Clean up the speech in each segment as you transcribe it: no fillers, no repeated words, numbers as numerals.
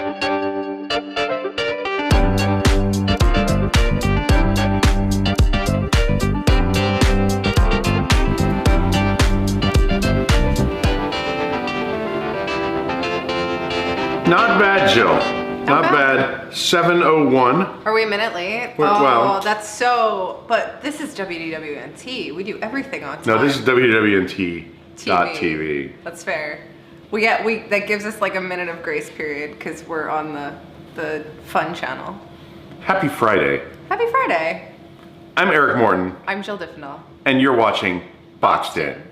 Not bad, Jill. Not bad. 7:01. Are we a minute late? Well, that's so. But this is WDWNT. We do everything on time. No, this is WDWNT.TV. That's fair. That gives us like a minute of grace period because we're on the fun channel. Happy Friday. Happy Friday. I'm Eric Morton. I'm Jill Diffendahl. And you're watching Boxed In.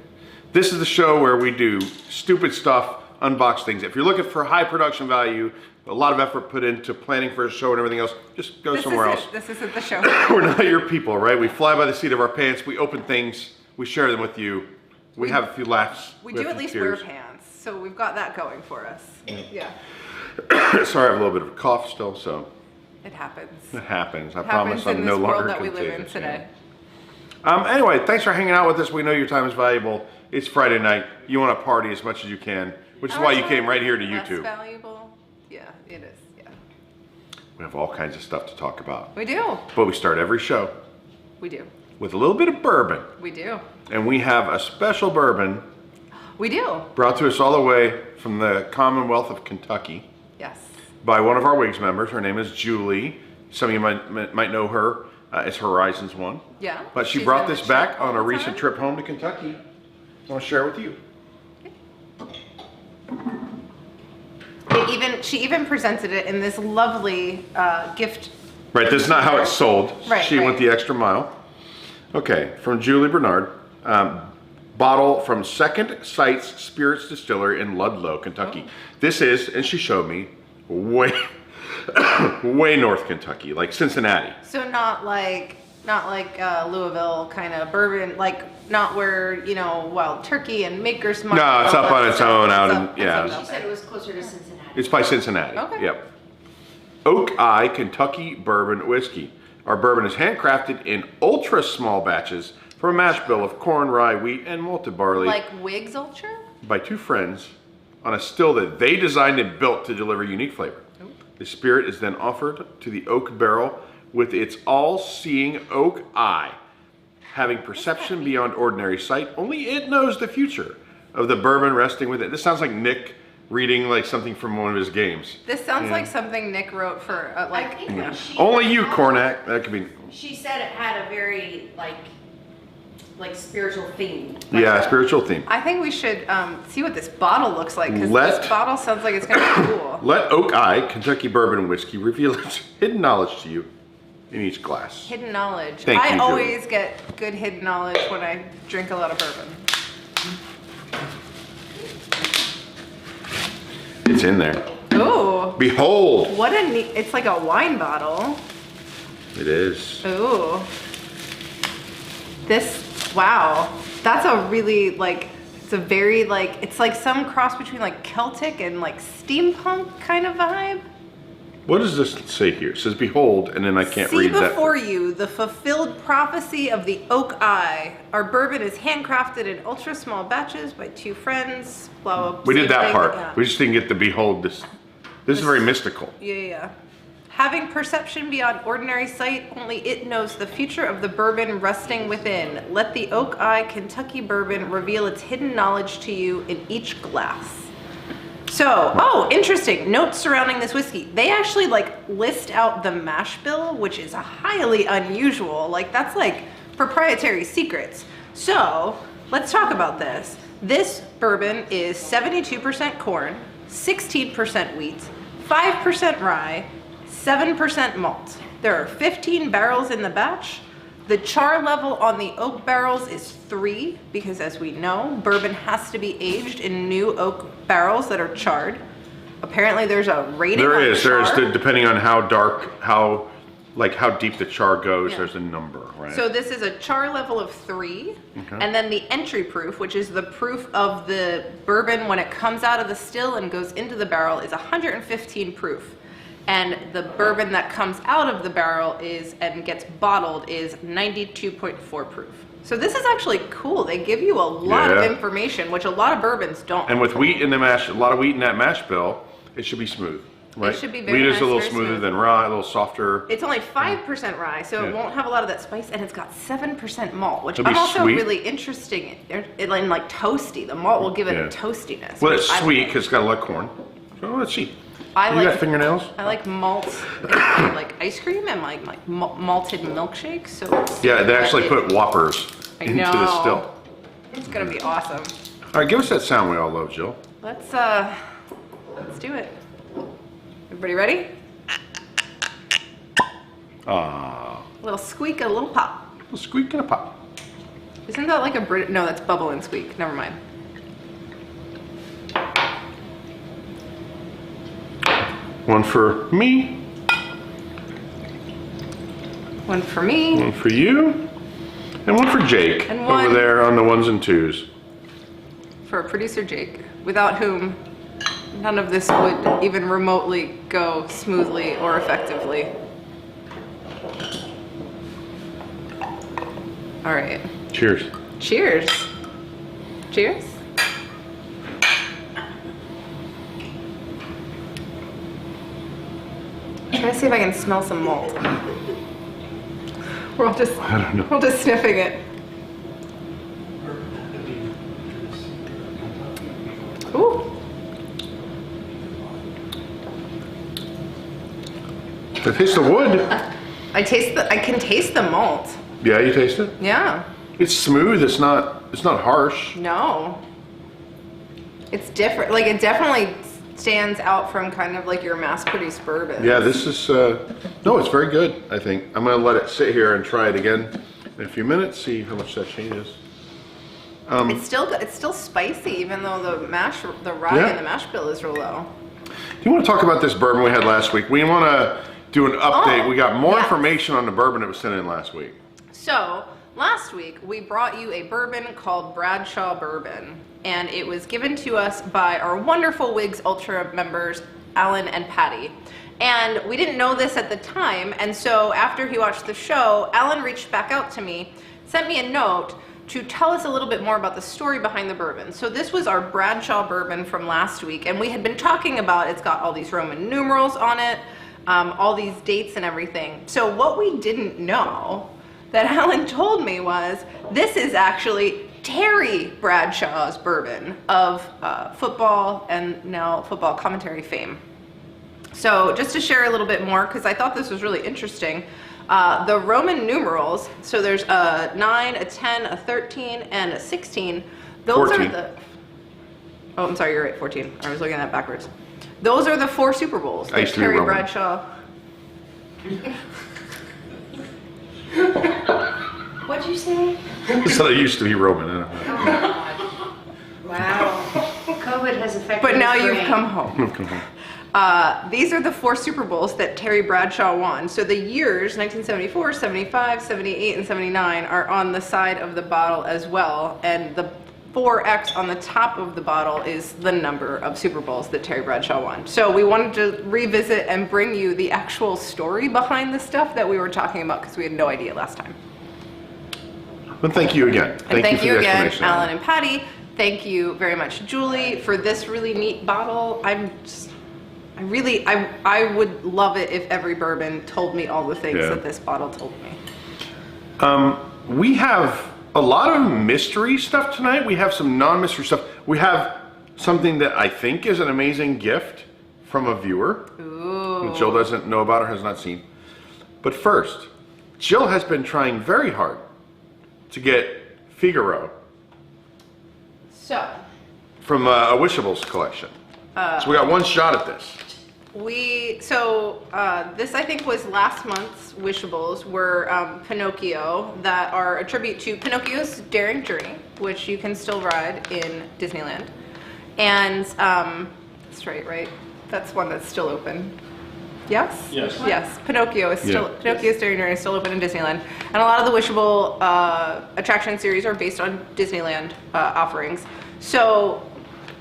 This is the show where we do stupid stuff, unbox things. If you're looking for high production value, a lot of effort put into planning for a show and everything else, just go somewhere else. This isn't the show. We're not your people, right? We fly by the seat of our pants, we open things, we share them with you. We have a few laughs. We do at least wear pants, so we've got that going for us. Yeah. Sorry, I have a little bit of a cough still, so. It happens. It happens. I promise I'm no in longer this world that we live in contagious, today. Anyway, thanks for hanging out with us. We know your time is valuable. It's Friday night. You want to party as much as you can, which is why you came right here to YouTube. Less valuable? Yeah, it is. Yeah. We have all kinds of stuff to talk about. We do. But we start every show. We do. With a little bit of bourbon. We do. And we have a special bourbon. We do. Brought to us all the way from the Commonwealth of Kentucky. Yes. By one of our WIGS members. Her name is Julie. Some of you might know her. It's Horizons one. Yeah. But she brought this back on a recent trip home to Kentucky. I want to share it with you. She even presented it in this lovely gift. Right, this is not how it's sold. Right, she went the extra mile. Okay, from Julie Bernard. Bottle from Second Sights Spirits Distillery in Ludlow, Kentucky. Oh. This is, and she showed me, way north Kentucky, like Cincinnati. So not like Louisville kind of bourbon, like not where, you know, Wild Turkey and Maker's Mark. No, it's up on its own out in, yeah. She said it was closer to Cincinnati. It's by Cincinnati. Okay. Yep. Oak Eye Kentucky Bourbon Whiskey. Our bourbon is handcrafted in ultra small batches from a mash bill of corn, rye, wheat, and malted barley. Like WIGS Ultra? By two friends on a still that they designed and built to deliver unique flavor. Ooh. The spirit is then offered to the oak barrel with its all-seeing oak eye. Having perception beyond ordinary sight, only it knows the future of the bourbon resting with it. This sounds like Nick reading like something from one of his games. This sounds like something Nick wrote for like. I think only you, Cornac. That could be. She said it had a very like spiritual theme. Yeah, spiritual theme. I think we should see what this bottle looks like because this bottle sounds like it's gonna be cool. Let Oak Eye Kentucky Bourbon Whiskey reveal its hidden knowledge to you in each glass. Hidden knowledge. Thank you, I always get good hidden knowledge when I drink a lot of bourbon. It's in there. Ooh. Behold. What a neat, it's like a wine bottle. It is. Ooh. This, wow. That's a really it's a very it's like some cross between like Celtic and like steampunk kind of vibe. What does this say here? It says behold, and then I can't read that. See before you the fulfilled prophecy of the Oak Eye. Our bourbon is handcrafted in ultra small batches by two friends. Blah, blah, we did that part. Yeah. We just didn't get the behold. This is very mystical. Yeah. Having perception beyond ordinary sight, only it knows the future of the bourbon resting within. Let the Oak Eye Kentucky Bourbon reveal its hidden knowledge to you in each glass. So, interesting. Notes surrounding this whiskey. They actually list out the mash bill, which is highly unusual. That's like proprietary secrets. So, let's talk about this. This bourbon is 72% corn, 16% wheat, 5% rye, 7% malt. There are 15 barrels in the batch. The char level on the oak barrels is 3 because, as we know, bourbon has to be aged in new oak barrels that are charred. Apparently there's a rating on char. There is, depending on how dark, how deep the char goes, there's a number, right? So this is a char level of 3, and then the entry proof, which is the proof of the bourbon when it comes out of the still and goes into the barrel, is 115 proof. And the bourbon that comes out of the barrel and gets bottled is 92.4 proof. So this is actually cool. They give you a lot of information, which a lot of bourbons don't. And with wheat in the mash, a lot of wheat in that mash bill, it should be smooth. right? should be very Wheat is nice, a little very smoother smooth. than rye, a little softer. It's only 5% rye, so it Yeah. won't have a lot of that spice, and it's got 7% malt, which It'll I'm be also sweet. really interesting in like toasty. The malt will give it Yeah. a toastiness. Well, which it's I sweet like. because it's got a lot of corn. So let's see. I You like- got fingernails? I like malt, in, like ice cream and like malted milkshakes. So it's, Yeah, they actually put Whoppers I into know. the still. It's gonna be awesome. All right, give us that sound we all love, Jill. Let's do it. Everybody ready? Ah, A little squeak, a little pop. a squeak and a pop. Isn't that like a Brit? No, that's bubble and squeak. Never mind. One for me, One for me. one for you, and one for Jake And over one- there on the ones and twos. For producer Jake, without whom none of this would even remotely go smoothly or effectively. All right. Cheers. Cheers. Cheers. Try to see if I can smell some malt. We're all just, I don't know. we're all just sniffing it. Ooh. I taste the wood. I can taste the malt. Yeah, you taste it? Yeah. It's smooth. It's not harsh. No. It's different. Like it definitely stands out from kind of like your mass-produced bourbon. Yeah, this is, no, it's very good, I think. I'm going to let it sit here and try it again in a few minutes, see how much that changes. It's still good. It's still spicy, even though the rye Yeah. and the mash bill is real low. Do you want to talk about this bourbon we had last week? We want to do an update. Oh, We got more yes. information on the bourbon that was sent in last week. So last week we brought you a bourbon called Bradshaw Bourbon, and it was given to us by our wonderful WIGS Ultra members, Alan and Patty. And we didn't know this at the time, and so after he watched the show, Alan reached back out to me, sent me a note to tell us a little bit more about the story behind the bourbon. So this was our Bradshaw bourbon from last week, and we had been talking about, it's got all these Roman numerals on it, all these dates and everything. So what we didn't know that Alan told me was, this is actually Terry Bradshaw's bourbon of football and now football commentary fame. So just to share a little bit more, because I thought this was really interesting, the Roman numerals, so there's a 9, a 10, a 13, and a 16. Those 14. are the, oh, I'm sorry, you're right, 14. I was looking at that babackwards. Those are the 4 Super Bowls I that used to be Terry Roman. Bradshaw. What'd you say? So it used to be Roman. I don't know. Wow. COVID has affected But now his you've brain. come home. Come on. These are the 4 Super Bowls that Terry Bradshaw won. So the years, 1974, 75, 78, and 79 are on the side of the bottle as well. And the 4X on the top of the bottle is the number of Super Bowls that Terry Bradshaw won. So we wanted to revisit and bring you the actual story behind the stuff that we were talking about because we had no idea last time. But thank you again. And thank for you the again, explanation. Alan and Patty. Thank you very much, Julie, for this really neat bottle. I would love it if every bourbon told me all the things Yeah. that this bottle told me. We have a lot of mystery stuff tonight. We have some non-mystery stuff. We have something that I think is an amazing gift from a viewer that Jill doesn't know about or has not seen. But first, Jill has been trying very hard to get Figaro So, from a Wishables collection. So we got one shot at this. this I think was last month's Wishables were Pinocchio that are a tribute to Pinocchio's Daring Journey, which you can still ride in Disneyland. And that's right? That's one that's still open. Yes? Yes. Yes. Pinocchio is still Yeah. Pinocchio's Daring Journey is still open in Disneyland. And a lot of the Wishable attraction series are based on Disneyland offerings. So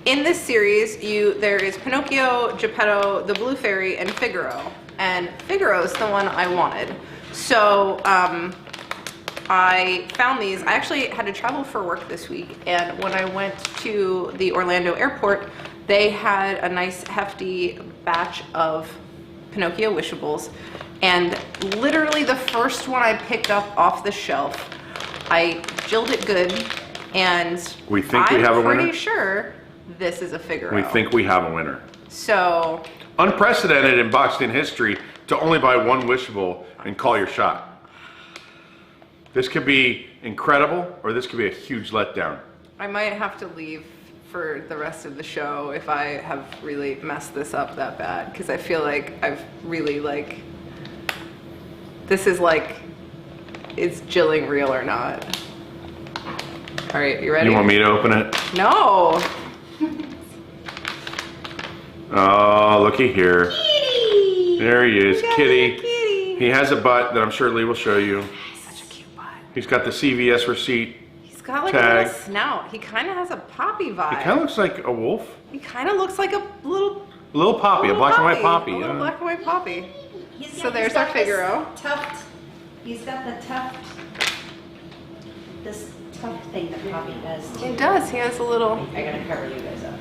in this series, there is Pinocchio, Geppetto, the Blue Fairy, and Figaro. And Figaro is the one I wanted. So I found these. I actually had to travel for work this week, and when I went to the Orlando airport, they had a nice hefty batch of Pinocchio Wishables, and literally the first one I picked up off the shelf, I jilled it good, and We think we have a I'm winner? pretty sure this is a Figaro. We think we have a winner. So, Unprecedented in Boxed In history to only buy one Wishable and call your shot. This could be incredible, or this could be a huge letdown. I might have to leave for the rest of the show if I have really messed this up that bad, because I feel like I've really like, this is like, is jilling real or not? All right, you ready? You want me to open it? No. Oh, looky here. Kitty! There he is, We got a Kitty. kitty. He has a butt that I'm sure Lee will show you. He's such a cute butt. He's got the CVS receipt. He's got like Tag. a little snout. He kind of has a poppy vibe. He kind of looks like a wolf. He kind of looks like a little, Little poppy, a black and white poppy. A little yeah. black and white poppy. He's So there's our got Figaro. this tuft. He's got the tuft. This tuft thing that Poppy does too. He does. He has a little. I gotta cover you guys up.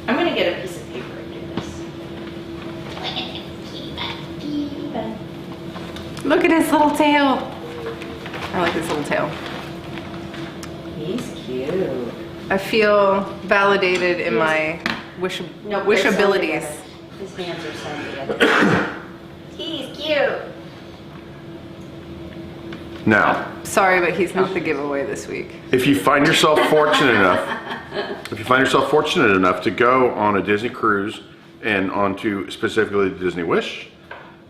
I'm gonna get a piece of paper and do this. Look at his little tail. I like his little tail. He's cute. I feel validated in my No, wish they're sewn abilities. together. His hands are sewn together. He's cute. Now, Sorry, but he's not the giveaway this week. if you find yourself fortunate enough, to go on a Disney cruise and onto specifically the Disney Wish,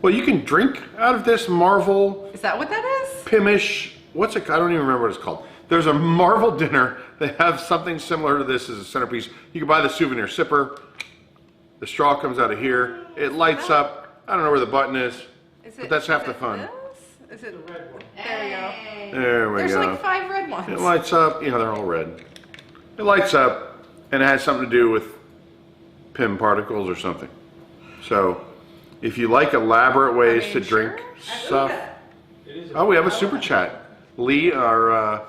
well, you can drink out of this Marvel Is that what that is? Pimish. What's it? I don't even remember what it's called. There's a Marvel dinner. They have something similar to this as a centerpiece. You can buy the souvenir sipper. The straw comes out of here. It lights up. I don't know where the button is, but that's half the fun. This? Is it? Red one. There we go. Hey. There we There's go. like 5 red ones. It lights up. Yeah, they're all red. It lights up, and it has something to do with PIM particles or something. So, if you like elaborate ways to drink stuff. It is Oh, we have a super chat. Lee, our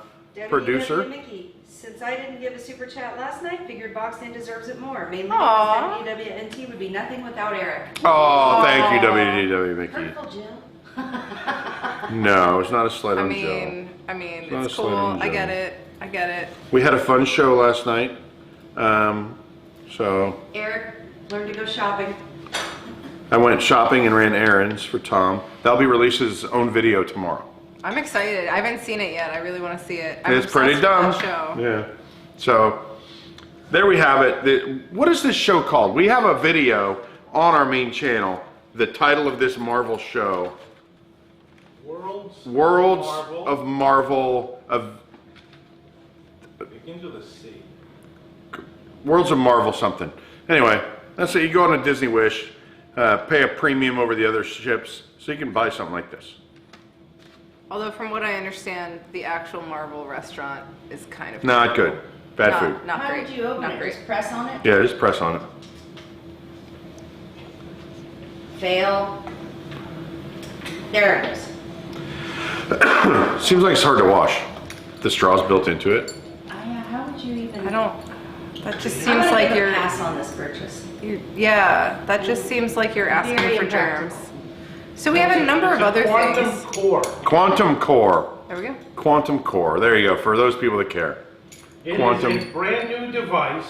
producer. WDWNT, since I didn't give a super chat last night, figured Boxed In deserves it more. Mainly Aw. because WDWNT would be nothing without Eric. Oh, thank you, WDW Mickey. Hurtful Jill. No, it's not a slight I on Joe. mean, not it's a cool. slight on I Joe. get it. I get it. We had a fun show last night. So Eric, learn to go shopping. I went shopping and ran errands for Tom. That'll be released as his own video tomorrow. I'm excited. I haven't seen it yet. I really want to see it. I'm It's pretty obsessed dumb. with that show. Yeah. So there we have it. What is this show called? We have a video on our main channel. The title of this Marvel show, Worlds of Marvel Begins with a C. Worlds of Marvel something. Anyway, that's it. You go on a Disney Wish, pay a premium over the other ships, so you can buy something like this. Although from what I understand, the actual Marvel restaurant is kind of Not good. Bad food. Not How great. did you open Not it? great. Just press on it? Yeah, just press on it. Fail. There it is. Seems like it's hard to wash. The straw's built into it. How would you even? I don't. That just I'm seems gonna like give a you're. pass on this purchase. Yeah, that just seems like you're asking Very for impractical. germs. So we have a number of It's a other quantum things. core. Quantum Core. There we go. Quantum Core. There you go. For those people that care. It Quantum. is a brand new device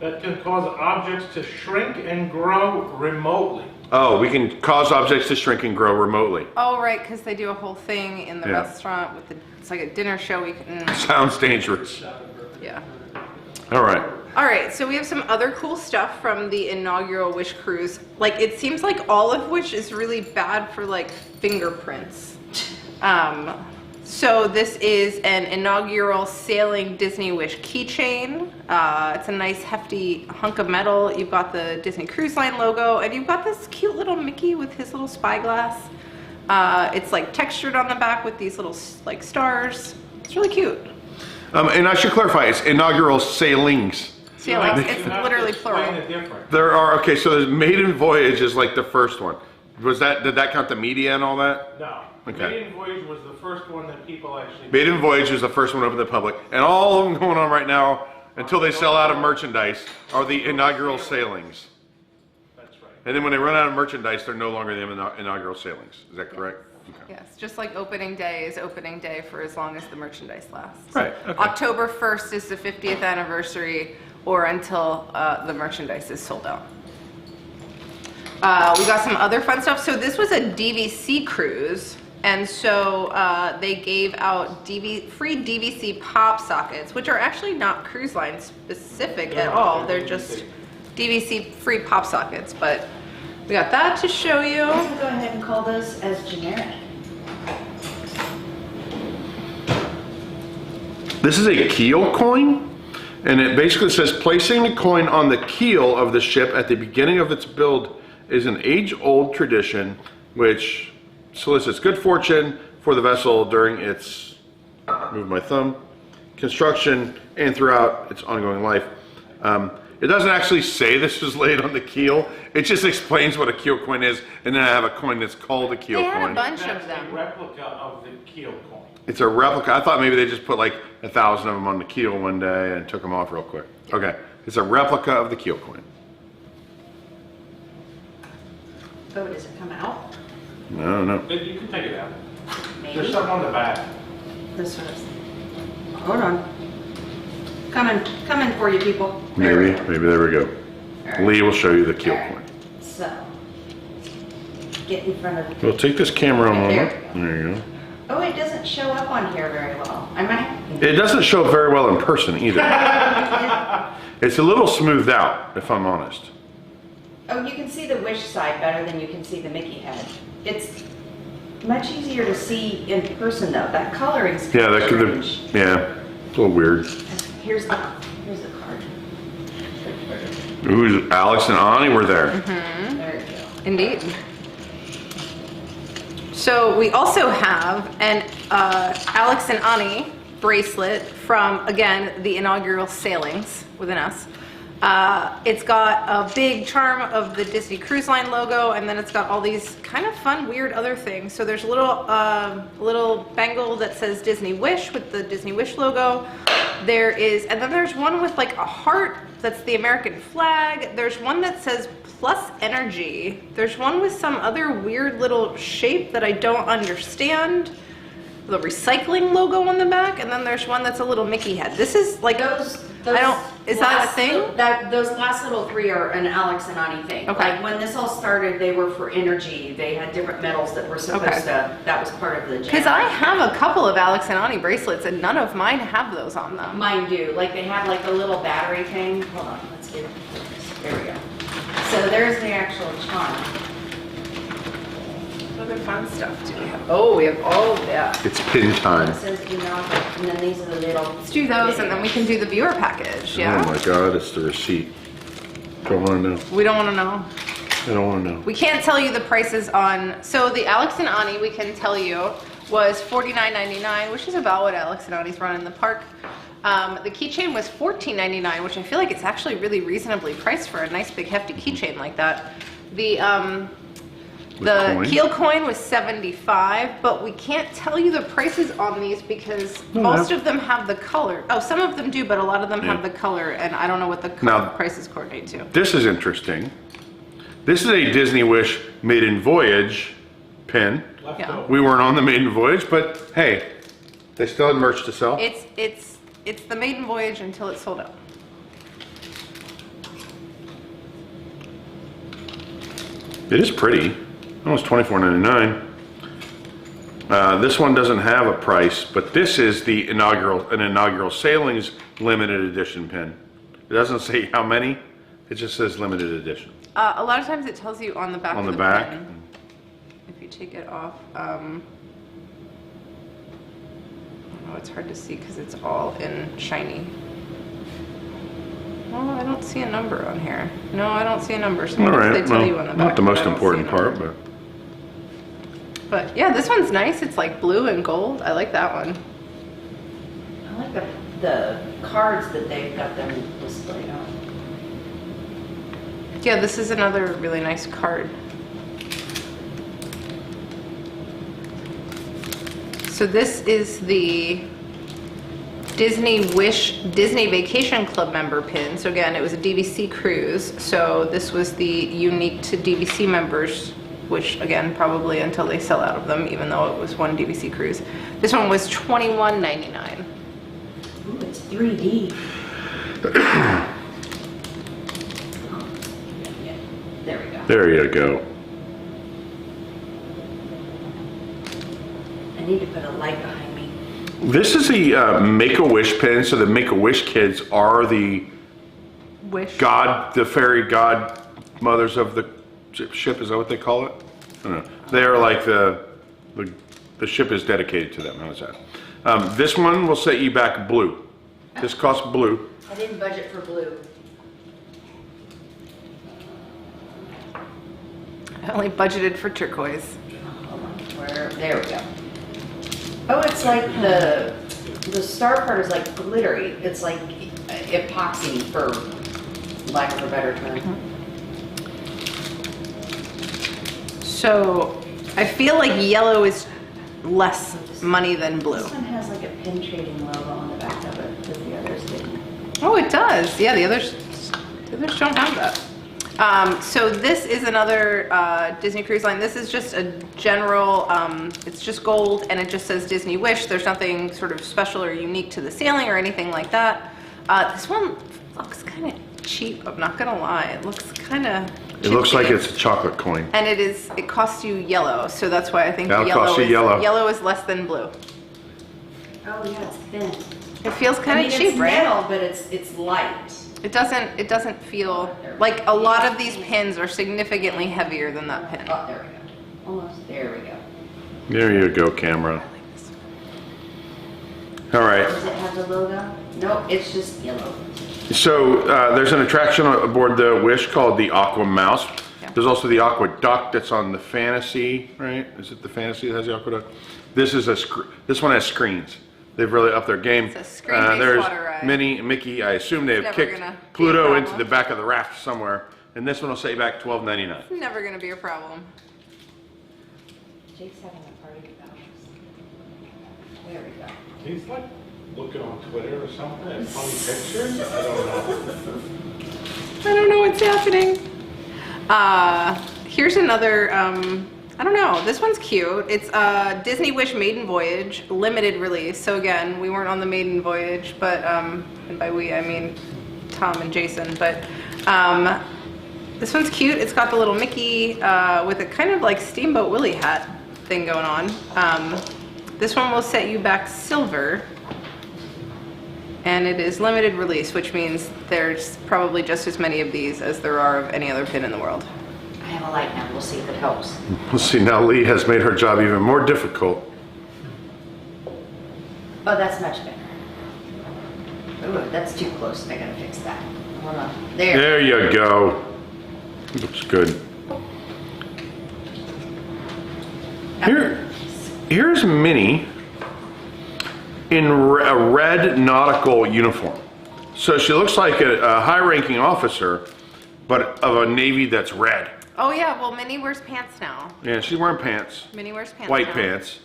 that can cause objects to shrink and grow remotely. Oh, we can cause objects to shrink and grow remotely. Oh, right, because they do a whole thing in the Yeah. restaurant with the. It's like a dinner show. We can. Sounds dangerous. Yeah. All right. All right, so we have some other cool stuff from the inaugural Wish cruise. Like, it seems like all of which is really bad for like fingerprints. So this is an inaugural sailing Disney Wish keychain. It's a nice hefty hunk of metal. You've got the Disney Cruise Line logo, and you've got this cute little Mickey with his little spyglass. It's like textured on the back with these little like stars. It's really cute. And I should clarify, it's inaugural sailings. Sailings, You it's have to literally explain plural. the difference. There are, okay, so the maiden voyage is like the first one. Did that count the media and all that? No. Okay. Maiden Voyage was the first one that people actually. Maiden voyage is the first one open to the public. And all of them going on right now, until they sell out of merchandise, are the inaugural sailings. That's right. And then when they run out of merchandise, they're no longer the inaugural sailings. Is that correct? Okay. Yes, just like opening day is opening day for as long as the merchandise lasts. Right, okay. October 1st is the 50th anniversary or until the merchandise is sold out. We got some other fun stuff. So this was a DVC cruise. And so they gave out free DVC pop sockets, which are actually not cruise line specific at all. They're just DVC free pop sockets. But we got that to show you. We'll go ahead and call those as generic. This is a keel coin, and it basically says placing the coin on the keel of the ship at the beginning of its build is an age-old tradition which solicits good fortune for the vessel during its, move my thumb, construction and throughout its ongoing life. It doesn't actually say this was laid on the keel. It just explains what a keel coin is, and then I have a coin that's called a keel They had coin. a bunch That's of a them. replica of the keel coin. It's a replica. I thought maybe they just put like 1,000 of them on the keel one day and took them off real quick. Okay, it's a replica of the keel coin. Oh, does it come out? No, no. You can take it out. Maybe. There's something on the back. This one is. Hold on. Coming for you, people. There we Maybe, go. maybe there we go. All right. Lee will show you the keel All right. coin. So, get in front of the. We'll take this camera a There moment. we go. There you go. Oh, it doesn't show up on here very well. I might. It doesn't show up very well in person either. It's a little smoothed out, if I'm honest. Oh, you can see the wish side better than you can see the Mickey head. It's much easier to see in person though. That coloring's Yeah, that could have, strange. yeah, it's a little weird. Here's the card. Ooh, Alex and Ani were there. There you go. Indeed. So we also have an Alex and Ani bracelet from, again, the inaugural sailings with an S. It's got a big charm of the Disney Cruise Line logo, and then it's got all these kind of fun, weird other things. So there's a little bangle that says Disney Wish with the Disney Wish logo. There is, and then there's one with like a heart that's the American flag. There's one that says Plus Energy. There's one with some other weird little shape that I don't understand. The recycling logo on the back, and then there's one that's a little Mickey head. This is like, is that a thing? Those last little three are an Alex and Ani thing. Okay. Like when this all started, they were for energy. They had different metals that were supposed Okay. to, that was part of the jam. Because I have a couple of Alex and Ani bracelets, and none of mine have those on them. Mine do. Like they have like the little battery thing. Hold on, let's get this. There we go. So there's the actual charm. What other fun stuff do we have? Oh, we have all of that. It's pin It time. says and then these are the little. Let's do those, and then we can do the viewer package, Oh yeah? my God, it's the receipt. Don't want to know. We don't want to know. I don't want to know. We can't tell you the prices on, so the Alex and Ani, we can tell you, was $49.99, which is about what Alex and Ani's run in the park. The keychain was $14.99, which I feel like it's actually really reasonably priced for a nice big hefty keychain like that. The coin? keel coin was $75, but we can't tell you the prices on these because No, most no. of them have the color. Oh, some of them do, but a lot of them Yeah. have the color, and I don't know what the Now- prices coordinate to. This is interesting. This is a Disney Wish Maiden Voyage pin. Leftover. We weren't on the Maiden Voyage, but hey, they still had merch to sell. It's the maiden voyage until it's sold out. It is pretty. Almost $24.99. This one doesn't have a price, but this is the inaugural sailings limited edition pin. It doesn't say how many. It just says limited edition. A lot of times it tells you on the back On of the the back. pin. If you take it off, oh, it's hard to see because it's all in shiny. Well, I don't see a number on here. No, I don't see a number. So All what if right. they tell Well, you on the back? not the but most I don't see important a part, number. but But yeah, this one's nice. It's like blue and gold. I like that one. I like the cards that they've got them displayed on. Yeah, this is another really nice card. So this is the Disney Wish Disney Vacation Club member pin. So again, it was a DVC cruise. So this was the unique to DVC members, which again, probably until they sell out of them, even though it was one DVC cruise. This one was $21.99. Ooh, it's 3D. There we go. There you go. I need to put a light behind me. This is the Make-A-Wish pin. So the Make-A-Wish kids are the Wish. the fairy godmothers of the ship. Is that what they call it? I don't know. They're like the ship is dedicated to them. How's that? This one will set you back blue. This costs blue. I didn't budget for blue. I only budgeted for turquoise. Hold on. There we go. Oh, it's like the star part is like glittery. It's like epoxy, for lack of a better term. So I feel like yellow is less money than blue. This one has like a pin trading logo on the back of it, but the others didn't. Oh, it does. Yeah, the others don't have that. So this is another Disney Cruise Line. This is just a general, it's just gold and it just says Disney Wish. There's nothing sort of special or unique to the sailing or anything like that. This one looks kind of cheap, I'm not gonna lie. It looks kind of It looks like it's a chocolate coin. And it costs you yellow, so that's why I think That'll cost you yellow. Yellow is less than blue. Oh yeah, it's thin. It feels kind of cheap, it's right? metal, but it's light. It doesn't feel like a lot of these pins are significantly heavier than that pin. Oh, there we go. Almost. There we go. There you go, camera. All right. Does it have the logo? Nope, it's just yellow. So there's an attraction aboard the Wish called the Aqua Mouse. Yeah. There's also the Aqua Duck that's on the Fantasy, right? Is it the Fantasy that has the Aqua Duck? This one has screens. They've really upped their game. It's a screen-based there's water ride. Minnie and Mickey. I assume they've never kicked gonna be a Pluto problem. into the back of the raft somewhere. And this one will set you back $12.99. It's never gonna be a problem. Jake's having a party about this. There we go. He's like looking on Twitter or something at funny pictures. I don't know. I don't know what's happening. Here's another, I don't know, this one's cute. It's Disney Wish Maiden Voyage, limited release. So again, we weren't on the Maiden Voyage, but, and by we, I mean Tom and Jason, but this one's cute. It's got the little Mickey with a kind of like Steamboat Willie hat thing going on. This one will set you back silver. And it is limited release, which means there's probably just as many of these as there are of any other pin in the world. I have a light now. We'll see if it helps. Let's see, now Lee has made her job even more difficult. Oh, that's much better. Ooh, that's too close. I gotta fix that. Hold on. There. There you go. Looks good. Here's Minnie in a red nautical uniform. So she looks like a high-ranking officer, but of a Navy that's red. Oh yeah, well Minnie wears pants now. Yeah, she's wearing pants. Minnie wears pants White now. pants.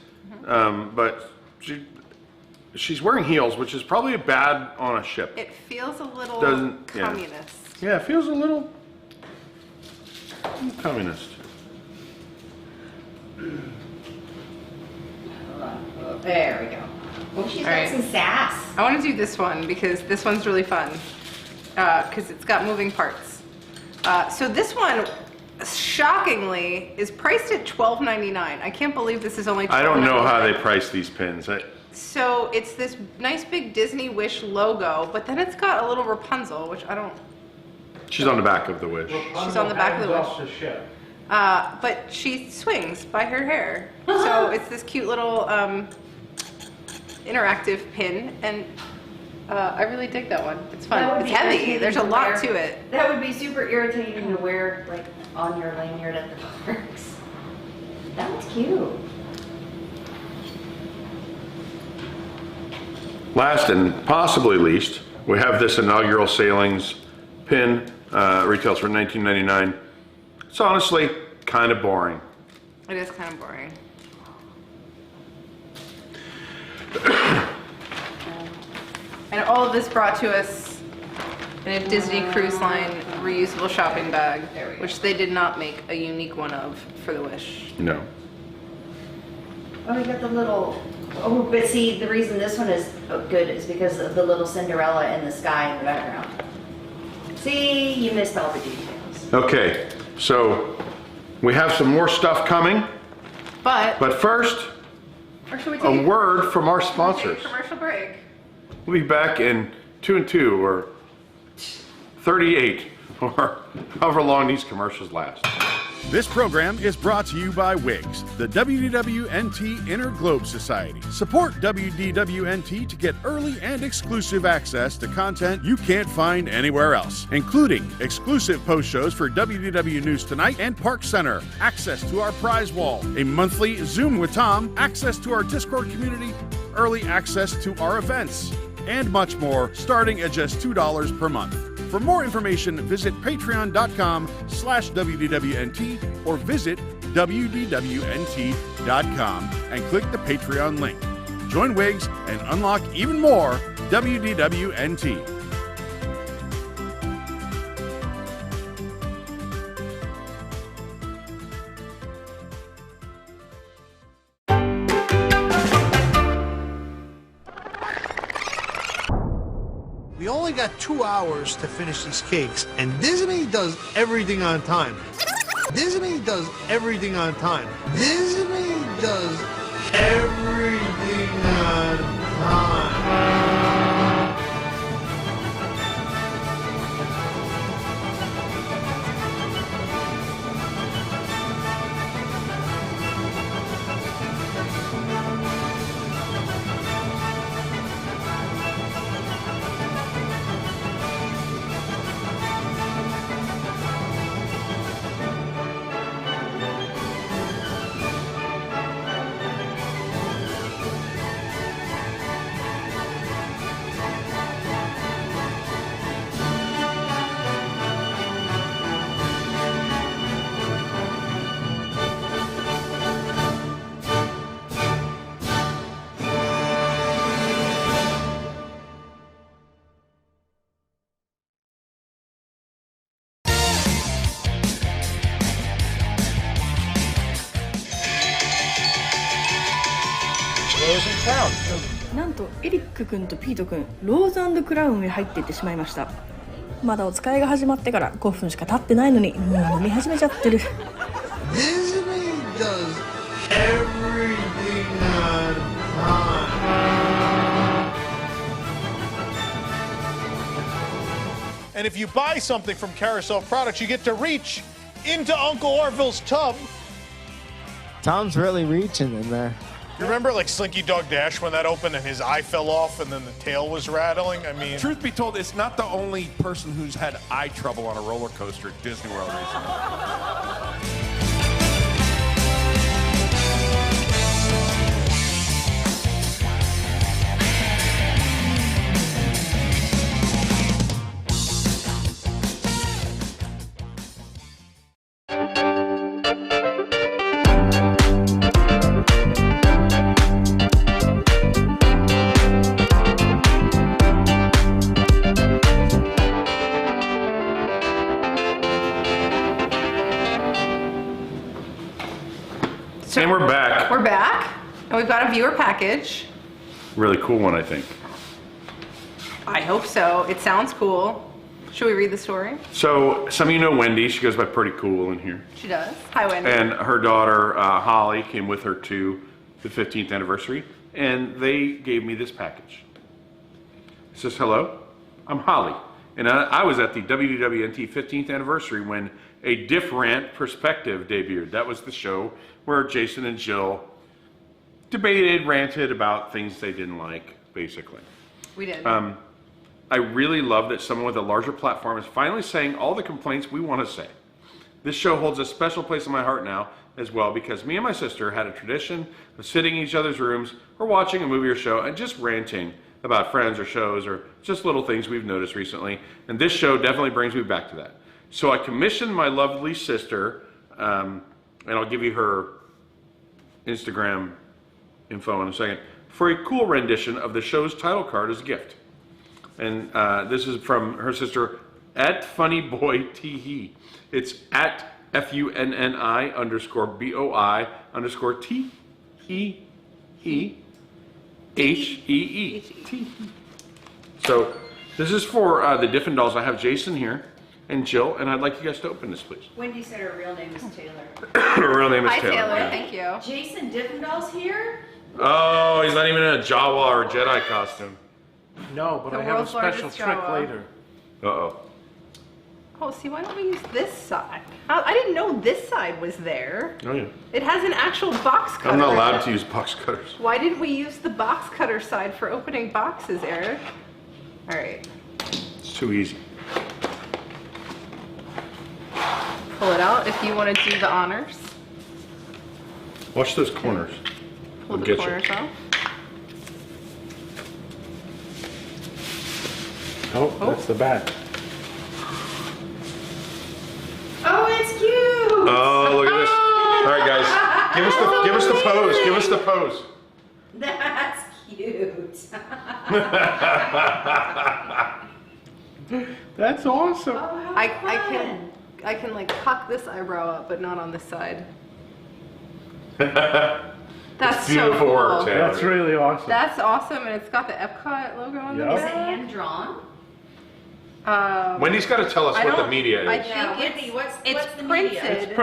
But she's wearing heels, which is probably bad on a ship. It feels a little Doesn't- yeah. communist. Yeah, it feels a little communist. Hold on. Oh, there we go. Oh, she's got Alright. some sass. I want to do this one because this one's really fun because it's got moving parts. So this one, shockingly, is priced at $12.99. I can't believe this is only $12.99. I don't know how they price these pins. So it's this nice big Disney Wish logo, but then it's got a little Rapunzel, which I don't. She's on the back of the Wish. She's on the back of the Rapunzel has lost her ship. But she swings by her hair. So it's this cute little interactive pin, and I really dig that one. It's That fun. would It's be heavy. irritating There's a to lot wear. to it. That would be super irritating to wear, like, on your lanyard at the parks. That one's cute. Last and possibly least, we have this inaugural sailings pin. Retails for $19.99. It's honestly kind of boring. It is kind of boring. all of this brought to us in a Disney Cruise Line reusable shopping bag, which they did not make a unique one of for the Wish. No. Oh, we got the little, oh, but see, the reason this one is good is because of the little Cinderella in the sky in the background. See, you missed all the details. Okay, so we have some more stuff coming, But first, or should we a take word from our take a sponsors. commercial break? We'll be back in 2 and 2 or 38 or however long these commercials last. This program is brought to you by WIGS, the WDWNT Inner Globe Society. Support WDWNT to get early and exclusive access to content you can't find anywhere else, including exclusive post shows for WDW News Tonight and Park Center, access to our prize wall, a monthly Zoom with Tom, access to our Discord community, early access to our events, and much more, starting at just $2 per month. For more information, visit patreon.com/WDWNT or visit WDWNT.com and click the Patreon link. Join WIGS and unlock even more WDWNT. We only got 2 hours to finish these cakes, and Disney does everything on time. Disney does everything on time. Disney does everything on time. Crown. なんとエリック君とピート君、ローズ&クラウンへ入っていってしまいました。まだお使いが始まってから5分しか経ってないのにもう飲み始めちゃってる。Disney does everything on time. And if you buy something from Carousel Products, you get to reach into Uncle Orville's tub. Tom's really reaching in there. You remember like Slinky Dog Dash when that opened and his eye fell off and then the tail was rattling? I mean, Truth be told, it's not the only person who's had eye trouble on a roller coaster at Disney World recently. And we're back. We're back, and we've got a viewer package. Really cool one, I think. I hope so. It sounds cool. Should we read the story? So, some of you know Wendy. She goes by Pretty Cool in here. She does. Hi, Wendy. And her daughter, Holly, came with her to the 15th anniversary, and they gave me this package. It says, hello, I'm Holly, and I was at the WDWNT 15th anniversary when A Different Perspective debuted. That was the show where Jason and Jill debated, ranted about things they didn't like, basically. We did. I really love that someone with a larger platform is finally saying all the complaints we want to say. This show holds a special place in my heart now as well because me and my sister had a tradition of sitting in each other's rooms or watching a movie or show and just ranting about friends or shows or just little things we've noticed recently. And this show definitely brings me back to that. So I commissioned my lovely sister, and I'll give you her Instagram info in a second, for a cool rendition of the show's title card as a gift. And this is from her sister at Funny Boy Teehee. It's at FUNNI_BOI_TEEHEE. So this is for the Diffin dolls. I have Jason here and Jill, and I'd like you guys to open this, please. Wendy said her real name is Taylor. Her real name is Hi, Taylor. Taylor. Yeah. Thank you. Jason Diffendall's here? Oh, he's not even in a Jawa or Jedi costume. No, but The I have a world's special largest trick Jawa. later. Uh-oh. Oh, see, why don't we use this side? I didn't know this side was there. Oh, yeah. It has an actual box cutter. I'm not allowed to use box cutters. Why didn't we use the box cutter side for opening boxes, Eric? All right. It's too easy. Pull it out if you want to do the honors. Watch those corners. Pull They'll the get you. corners out. Oh, that's the back. Oh, it's cute! Oh, look at this. All right, guys. Give us the pose. Give us the pose. That's cute. That's awesome. Oh, how I fun. can like cock this eyebrow up, but not on this side. That's so Beautiful cool. work, Taylor. That's really awesome. That's awesome, and it's got the Epcot logo on Yep. Is it the back. hand drawn? Wendy's got to tell us I what the don't- media is. I think Yeah, it's, Wendy, what's it's the printed. media? It's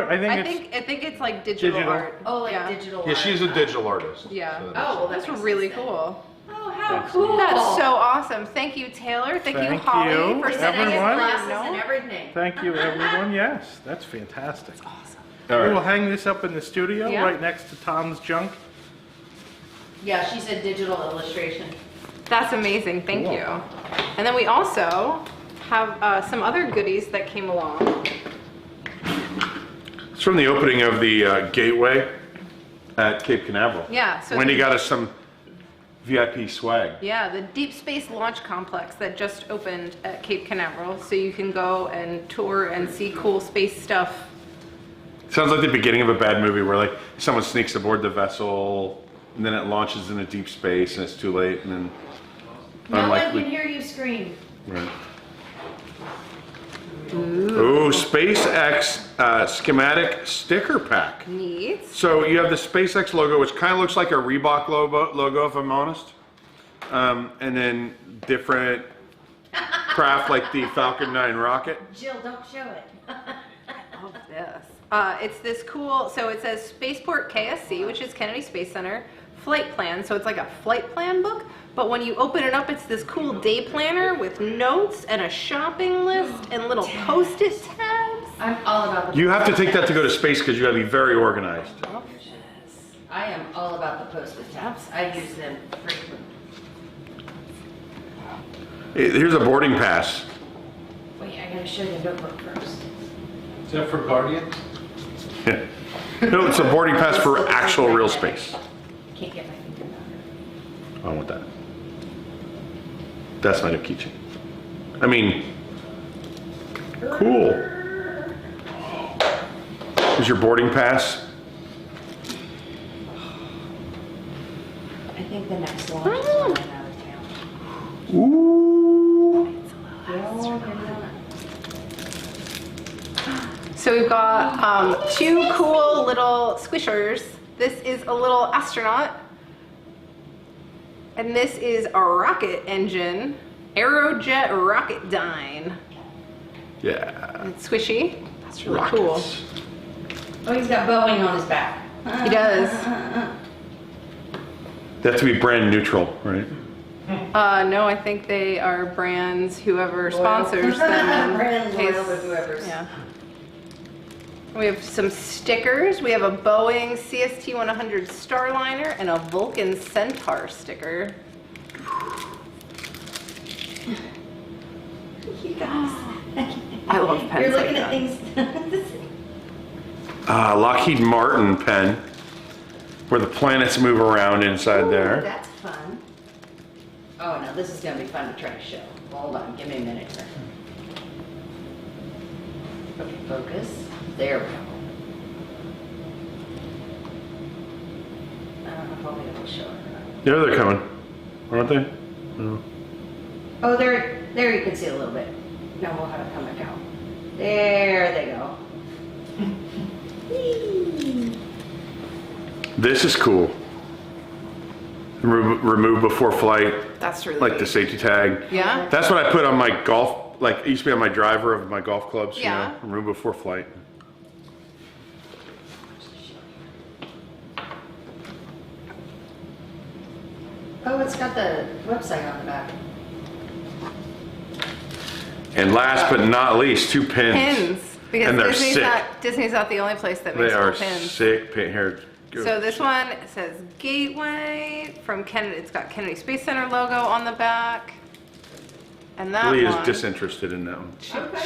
I think it's like digital, Digital. art. Oh, like yeah. digital Yeah, she's a art. digital artist. Yeah. So Oh, well, That's that makes really sense then. cool. Oh, how That's cool. That's so awesome. Thank you, Taylor. Thank you, Thank Holly, you, for sending us everyone. Glasses the and note. everything. Thank you, everyone. Yes, that's fantastic. All We will right. hang this up in the studio Yeah. right next to Tom's junk. Yeah, she said digital illustration. That's amazing. Thank Cool. you. And then we also have some other goodies that came along. It's from the opening of the Gateway at Cape Canaveral. Yeah. So Wendy got us some VIP swag. Yeah, the Deep Space Launch Complex that just opened at Cape Canaveral, so you can go and tour and see cool space stuff. Sounds like the beginning of a bad movie where like someone sneaks aboard the vessel and then it launches into deep space and it's too late and then No one can hear you scream. Right. Ooh, SpaceX schematic sticker pack. Neat. So you have the SpaceX logo, which kind of looks like a Reebok logo, if I'm honest. And then different craft like the Falcon 9 rocket. Jill, don't show it. Love this. It's this cool, so it says Spaceport KSC, which is Kennedy Space Center, flight plan. So it's like a flight plan book, but when you open it up, it's this cool day planner with notes and a shopping list and little Post-it tags. I'm all about the You have to take that to go to space because you got to be very organized. I am all about the Post-it tabs. I use them frequently. Here's a boarding pass. Wait, I gotta show you the notebook first. Is that for Guardians? No, it's a boarding pass for actual real space. Can't get my finger down I want that. That's my new keychain. I mean, cool. Here's your boarding pass. I think the next launch is when I'm out of town. Ooh. So we've got two cool little squishers. This is a little astronaut. And this is a rocket engine. Aerojet Rocketdyne. Yeah. It's squishy. That's really Rockets. cool. Oh, he's got Boeing on his back. He does. They have to be brand neutral, right? No, I think they are brands, whoever sponsors them. and Brand pays- loyal to whoever's. Yeah. We have some stickers. We have a Boeing CST-100 Starliner and a Vulcan Centaur sticker. You guys. I love pens You're like looking at that. things. Lockheed Martin pen, where the planets move around inside Ooh, there. that's fun. Oh, no, this is gonna be fun to try to show. Hold on, give me a minute here. Okay, focus. There we go. I don't know if I'll be able to show it or not. Yeah, they're coming, aren't they? No. Oh, there you can see a little bit. No, we'll have it come back out. There they go. This is cool. Remove before flight. That's really like neat. the safety tag. Yeah. That's what I put on my golf, like it used to be on my driver of my golf clubs. Yeah. You know, remove before flight. Oh, it's got the website on the back. And last but not least, 2 pins. Pins. Because And they're Disney's sick. Disney's not the only place that makes They are cool pins. sick pin here. So this one says Gateway from Kennedy. It's got Kennedy Space Center logo on the back. And that Lee is one, disinterested in that one.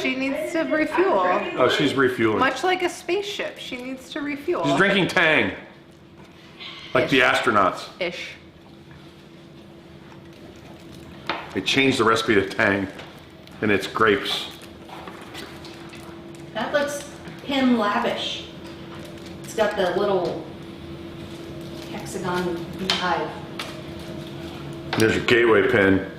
she needs to refuel. Oh, she's refueling. Much like a spaceship, she needs to refuel. She's drinking Tang. Like the astronauts. Ish. They changed the recipe to Tang. And it's grapes. That looks pin lavish. It's got the little hexagon beehive. There's your gateway pin.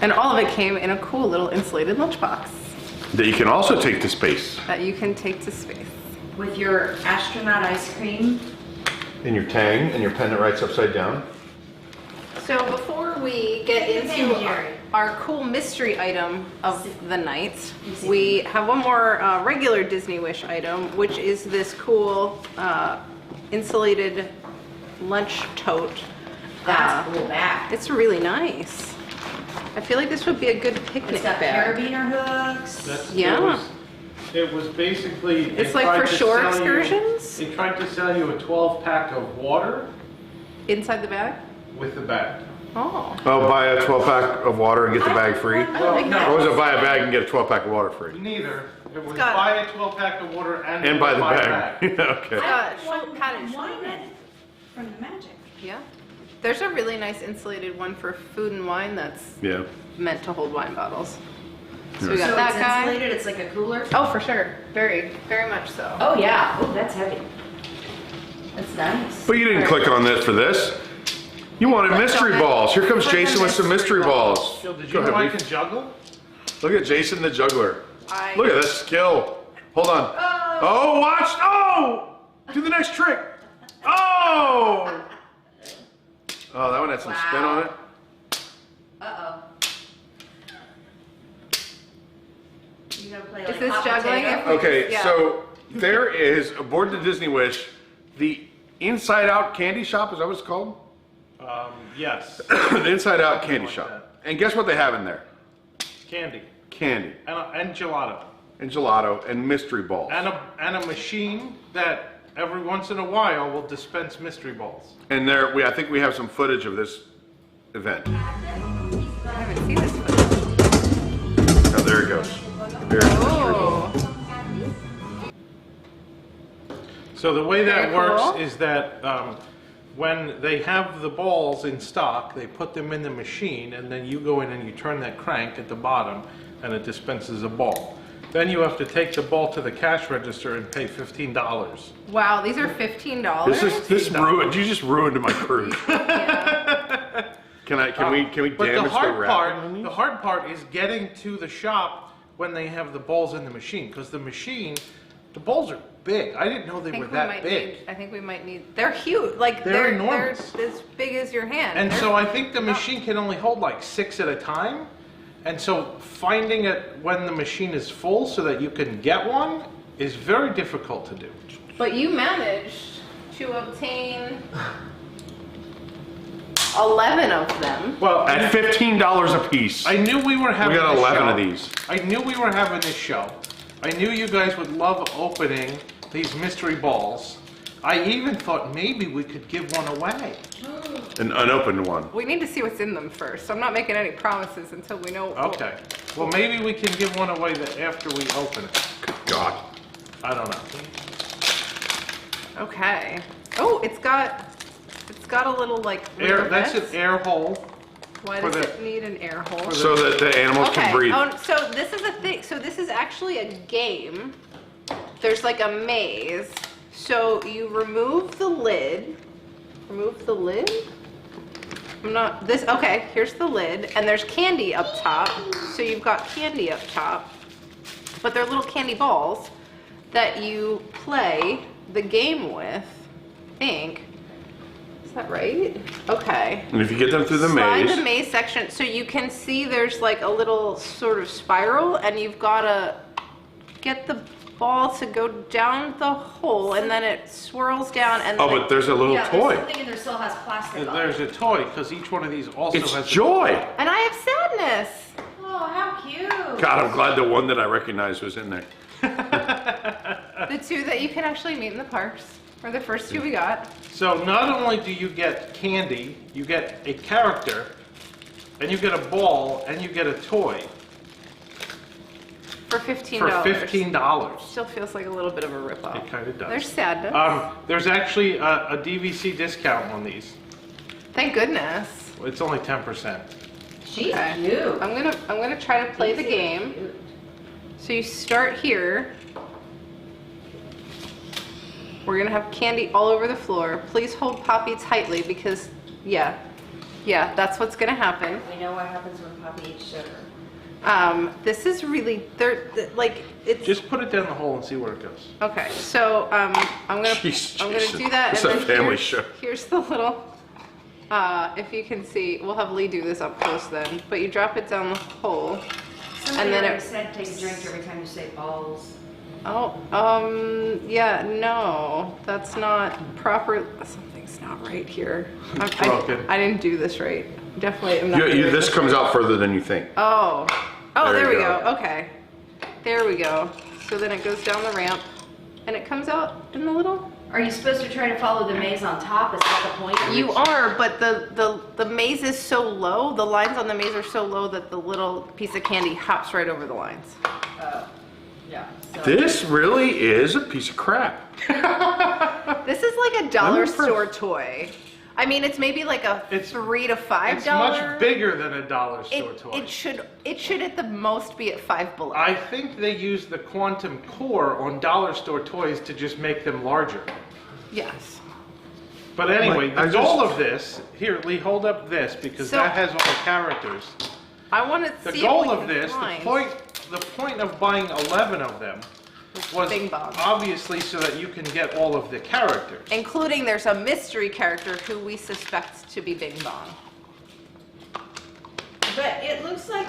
And all of it came in a cool little insulated lunchbox That you can also take to space. that you can take to space. With your astronaut ice cream. And your Tang and your pen that writes upside down. So before we get Take the into pen, Jerry. our cool mystery item of the night, we have one more regular Disney Wish item, which is this cool insulated lunch tote. That's a cool bag. It's really nice. I feel like this would be a good picnic It's got bag. carabiner hooks. Yeah. It was basically. It's they like tried for to shore sell you- excursions? They tried to sell you a 12-pack of water Inside the bag? with the bag. Oh. Oh, buy a 12-pack of water and get the bag free? I like that. Or was it buy a bag and get a 12-pack of water free? Neither. It was got- buy a 12-pack of water and And buy the a bag. Okay. Padded wine from the Magic. Yeah. There's a really nice insulated one for food and wine that's Yeah. meant to hold wine bottles. So we Yeah. got So that it's guy. insulated, it's like a cooler? Oh, for sure. Very, very much so. Oh yeah, oh that's heavy. That's nice. But you didn't click on this for this. You wanted mystery balls. Here comes Click on Jason with some mystery mystery balls. Phil, did Go you know ahead, I Leaf. can juggle? Look at Jason the juggler. I- Look at that skill. Hold on. Oh, watch. Oh! Do the next trick. Oh! Oh, that one had some spin on it. Uh-oh. You gonna play Is like this hot juggling? potato? Okay, Yeah. so there is, aboard the Disney Wish, the Inside Out Candy Shop. Is that what it's called? Yes. The Inside Out Candy like Shop. that. And guess what they have in there? Candy. Candy. And gelato. And gelato and mystery balls. And a machine that every once in a while will dispense mystery balls. And there, I think we have some footage of this event. I haven't seen this one. Oh, there it goes. There's the mystery ball. Oh. So the way that Very works cool. is that when they have the balls in stock, they put them in the machine, and then you go in and you turn that crank at the bottom, and it dispenses a ball. Then you have to take the ball to the cash register and pay $15. Wow, these are $15. This ruined. You just ruined my cruise. Yeah. Can we But damage the wrapping on these? the hard part is getting to the shop when they have the balls in the machine, because the balls are big. I didn't know they were that big. I think we might need. They're huge. Like They're enormous. They're as big as your hand. And They're- so I think the machine can only hold like 6 at a time. And so finding it when the machine is full so that you can get one is very difficult to do. But you managed to obtain 11 of them. Well, At $15 a piece. I knew we were having We got this 11 show. of these. I knew we were having this show. I knew you guys would love opening these mystery balls. I even thought maybe we could give one away. An unopened one. We need to see what's in them first. So I'm not making any promises until we know. Okay. Well, maybe we can give one away after we open it. Good God. I don't know. Okay. Oh, it's got a little like. That's an vent. air hole. Why for does the- it need an air hole? So that the animals Okay. can breathe. Oh, so this is a thing. So this is actually a game. There's like a maze. So you remove the lid. Remove the lid. I'm not, this, okay, here's the lid, and there's candy up top. So you've got candy up top, but they're little candy balls that you play the game with, I think. Is that right? Okay. And if you get them through the Slide maze. the maze section, so you can see there's like a little sort of spiral, and you've got to get the ball to go down the hole, and then it swirls down, and Oh, then but there's a little toy. There's something in there still has plastic on There's it. a toy, because each one of these also It's has joy. and I have sadness. Oh, how cute. God, I'm glad the one that I recognized was in there. The two that you can actually meet in the parks are the first two we got. So not only do you get candy, you get a character, and you get a ball, and you get a toy For $15. for $15. Still feels like a little bit of a ripoff. It kind of does. There's sadness. There's actually a DVC discount on these. Thank goodness. It's only 10%. She's Okay. cute. I'm gonna try to play the game. So you start here. We're gonna have candy all over the floor. Please hold Poppy tightly because, yeah, that's what's gonna happen. We know what happens when Poppy eats sugar. This is really, like, it's. Just put it down the hole and see where it goes. Okay, so I'm gonna Jeez, I'm gonna do that. It's and a then family here's, show. Here's the little. If you can see, we'll have Lee do this up close then. But you drop it down the hole. Somebody then already it- said take a drink every time you say balls. Oh, yeah, no, that's not proper. Something's not right here. broken. I didn't do this right. Definitely, I'm not. doing This this comes right. out further than you think. Oh, There there we you go. go. Okay, there we go. So then it goes down the ramp, and it comes out in the little. Are you supposed to try to follow the maze on top? Is that the point? You are, but the maze is so low. The lines on the maze are so low that the little piece of candy hops right over the lines. Yeah. So. This really is a piece of crap. This is like a dollar impressed. store toy. I mean, it's maybe like a It's- $3 to $5. It's much bigger than a dollar store toy. It should at the most be at $5 below. I think they use the quantum core on dollar store toys to just make them larger. Yes. But anyway, Like, I the goal just- of this, here, Lee, hold up this because So- that has all the characters. I want to The see goal if we of can this, find. the point of buying 11 of them was Bing bong. obviously so that you can get all of the characters. Including there's a mystery character who we suspect to be Bing Bong. But it looks like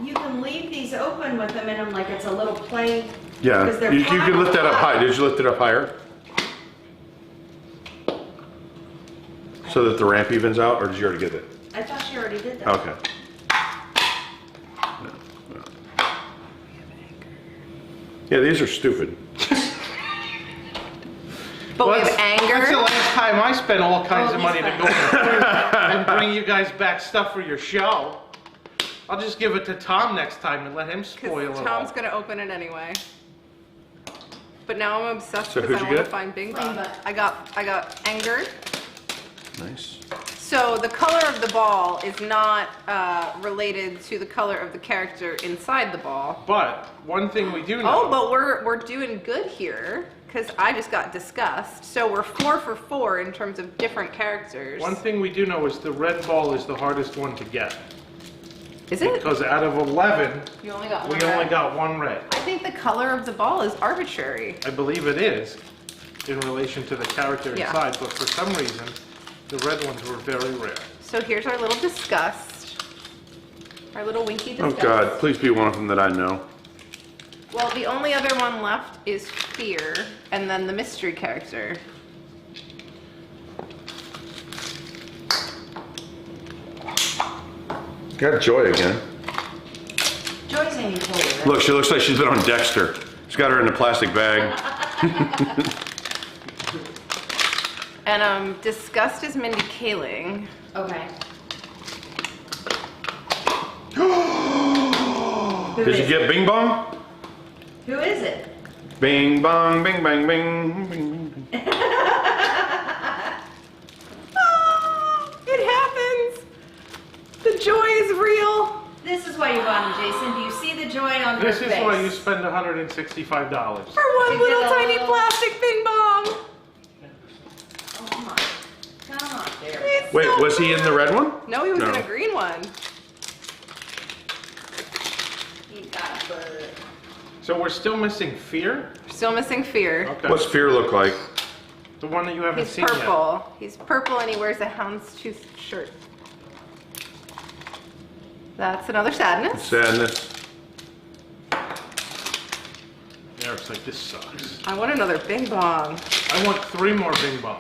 you can leave these open with them in them like it's a little play. Yeah, because they're you can lift that up high. Did you lift it up higher? So that the ramp evens out, or did you already get it? I thought she already did that. Okay. Yeah, these are stupid. But we Well, have That's the anger. last time I spent all kinds Oh, of money to go and bring you guys back stuff for your show. I'll just give it to Tom next time and let him spoil Because it Tom's all. going to open it anyway. But now I'm obsessed So because who'd I you want to get? find Bing Bing Bong. Bong. I got anger. Nice. So the color of the ball is not related to the color of the character inside the ball. But one thing we do know. Oh, but we're doing good here because I just got discussed. So we're 4 for 4 in terms of different characters. One thing we do know is the red ball is the hardest one to get. Is it? Because out of 11, You only got we one. only red. got one red. I think the color of the ball is arbitrary. I believe it is in relation to the character Yeah. inside, but for some reason, the red ones were very rare. So here's our little disgust. Our little winky Oh disgust. God, please be one of them that I know. Well, the only other one left is Fear, and then the mystery character. Got Joy again. Joy's aiming for you. Look, she looks like she's been on Dexter. She's got her in a plastic bag. And disgust is Mindy Kaling. Okay. Did you get Bing Bong? Who is it? Bing Bong, Bing Bang Bing. Bing. Oh, it happens. The joy is real. This is why you bought him, Jason. Do you see the joy on her This face? is why you spend $165. For one You little get a tiny little- plastic Bing Bong. Oh my. Come on, there. It's Wait, so was he in the red one? No, he was in No. a green one. He's got a bird. So we're still missing Fear? Still missing Fear. Okay. What's Fear look like? The one that you haven't He's seen yet. purple. He's purple and he wears a houndstooth shirt. That's another sadness. Sadness. Eric's like, this sucks. I want another Bing Bong. I want 3 more Bing Bongs.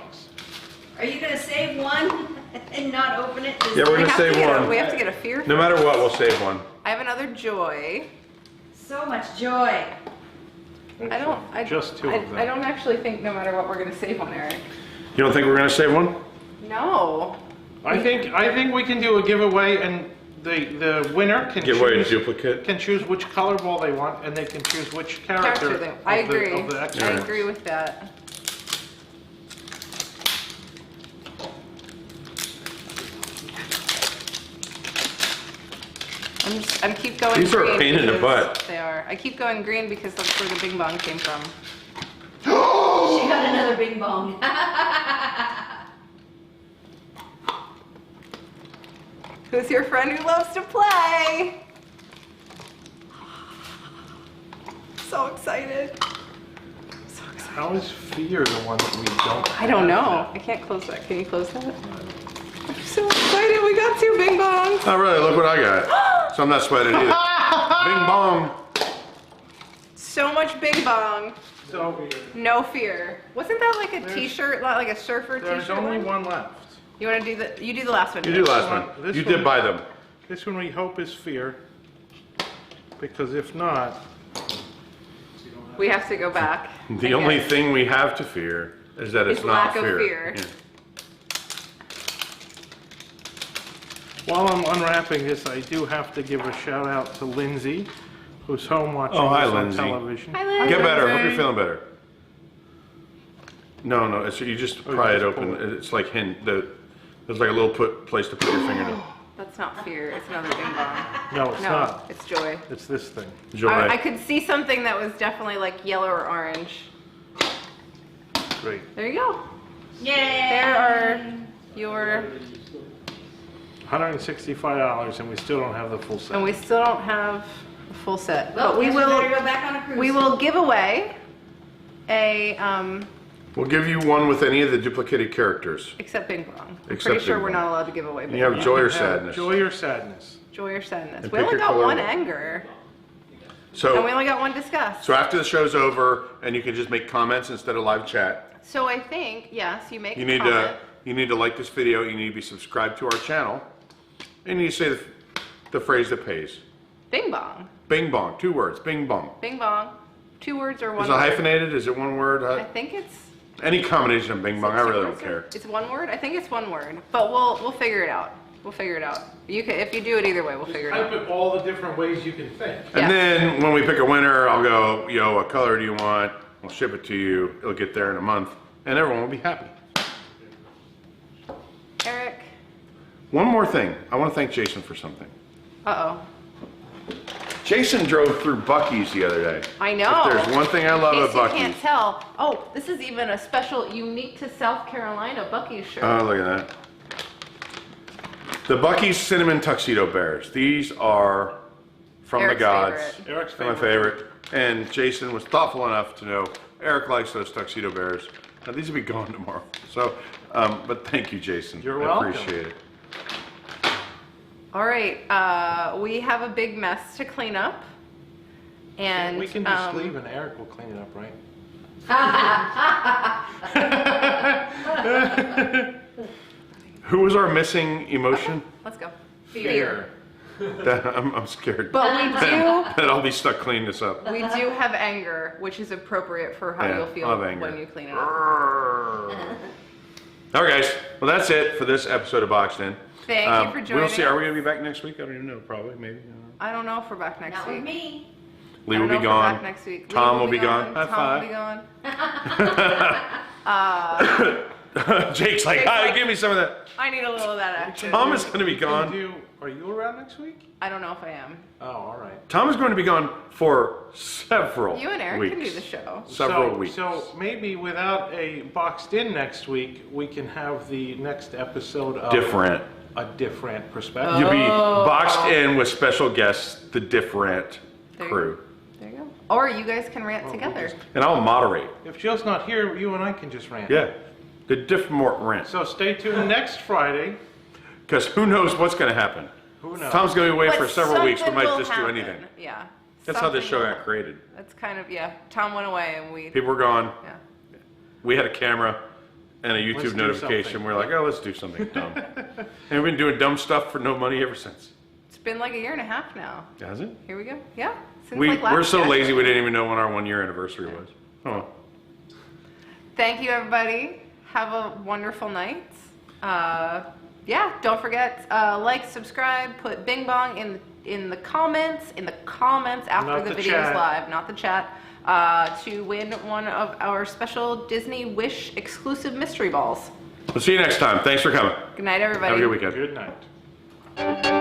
Are you gonna save one and not open it? Yeah, we're We gonna have to save get one. we have to get a Fear. No matter what, we'll save one. I have another Joy. So much joy. Just 2 of them. I don't actually think no matter what we're gonna save one, Eric. You don't think we're gonna save one? No. I think we can do a giveaway, and the winner can Give away a choose, duplicate. can choose which color ball they want, and they can choose which character Character thing. I agree. of the I extra. agree with that. I keep going These are a green pain in the because butt. They are. I keep going green because that's where the Bing Bong came from. She got another Bing Bong. Who's your friend who loves to play? So excited. So excited. How is Fear the one that we don't I don't have know. yet? I can't close that. Can you close that? I'm so excited. We got 2 Bing Bongs. Oh, really? Look what I got. So I'm not sweating either. Bing bong. So much Bing Bong. So No Fear. Wasn't that like a t-shirt, like a surfer there's t-shirt only one? one left. You want to do you do the last one. You do the last one. one. This You one. did buy them. This one we hope is Fear, because if not, We have to go back. The only thing we have to fear is that it's Is not lack of fear. Yeah. while I'm unwrapping this, I do have to give a shout out to Lindsay, who's home watching Oh, hi, this on Lindsay. television. Hi, Liz. Get better. Hope you're feeling better. No, it's, you just Oh, you pry it just open. pull it. It's like there's like a little place to put your fingernail. That's not Fear. It's another Bing Bong. No, it's No, not. it's Joy. It's this thing. Joy. I could see something that was definitely like yellow or orange. Great. There you go. Yay! There are your, $165, and we still don't have the full set. and we still don't have a full set. Well, But we guess we will. better go back on a cruise. We will give away a We'll give you one with any of the duplicated characters. except Bing Bong. I'm Except pretty sure Bing we're Bong. not allowed to give away Bing You have Bong. joy or Have sadness. Joy or sadness. Joy or sadness. And We pick only your got color. one anger, and we So, only got one discuss. so after the show's over, and you can just make comments instead of live chat. So I think yes, you make You a need comment. to like this video. You need to be subscribed to our channel, and you need to say the phrase that pays. Bing Bong. Bing bong. 2 words. Bing bong. Bing Bong. 2 words or one Is it word? hyphenated? Is it 1 word? I think it's. Any combination of bing bong. I really don't care. It's 1 word. I think it's 1 word, but we'll figure it out. We'll figure it out. You can if you do it either way, we'll figure it Type out. it all the different ways you can think. And Yes. then when we pick a winner, I'll go, yo, what color do you want? We'll ship it to you. It'll get there in a month, and everyone will be happy. Eric. One more thing. I want to thank Jason for something. Uh oh. Jason drove through Buc-ee's the other day. I know. If there's one thing I love In at case you can't Buc-ee's. tell. Oh, this is even a special, unique to South Carolina Buc-ee's shirt. Oh, look at that. The Buc-ee's Cinnamon Tuxedo Bears. These are from Eric's the gods. favorite. Eric's They're my favorite. And Jason was thoughtful enough to know Eric likes those tuxedo bears. Now these will be gone tomorrow. So, but thank you, Jason. You're I welcome. appreciate it. All right, we have a big mess to clean up, and We can just leave and Eric will clean it up, right? Who was our missing emotion? Let's go. Fear. I'm scared But we that I'll be stuck cleaning this up. do have anger, which is appropriate for how Yeah, you'll feel I love anger. when you clean it up. All right, guys. Well, that's it for this episode of Boxed In. Thank you for joining We'll see. Are us. we going to be back next week? I don't even know. Probably. Maybe. I don't know if we're back next Not week. with me. Lee I will don't be know if we're gone. back next week. Tom Lee will be gone. High Tom will be gone. Jake's like, Jake's "Hi, like- give me some of that." I need a little of that action. Tom is going to be We can gone. do Are you around next week? I don't know if I am. Oh, all right. Tom is going to be gone for several You and Eric weeks. can do the show. Several weeks. So maybe without a boxed in next week, we can have the next episode of Different. A different perspective. You'll be boxed in with special guests, the different There you crew. There you go. Or you guys can rant together. And I'll moderate. If Joe's not here, you and I can just rant. Yeah. The different rant. So stay tuned next Friday. Because who knows what's going to happen. Who knows? Tom's going to be away But for several weeks. We something might will just do happen. anything. Yeah. That's how this show Something got created. That's kind of, yeah. Tom went away and we. People were gone. Yeah. We had a camera and a Let's YouTube do notification. something. We're like, oh, let's do something dumb. And we've been doing dumb stuff for no money ever since. It's been like a year and a half now. Has it? Here we go. Yeah. Since We're last so year. lazy we didn't even know when our 1 year anniversary was. Oh. Thank you, everybody. Have a wonderful night. Yeah, don't forget, like, subscribe, put Bing Bong in the comments after Not the the video's chat. live, not the chat, to win one of our special Disney Wish exclusive mystery balls. We'll see you next time. Thanks for coming. Good night, everybody. Have a good weekend. Good night.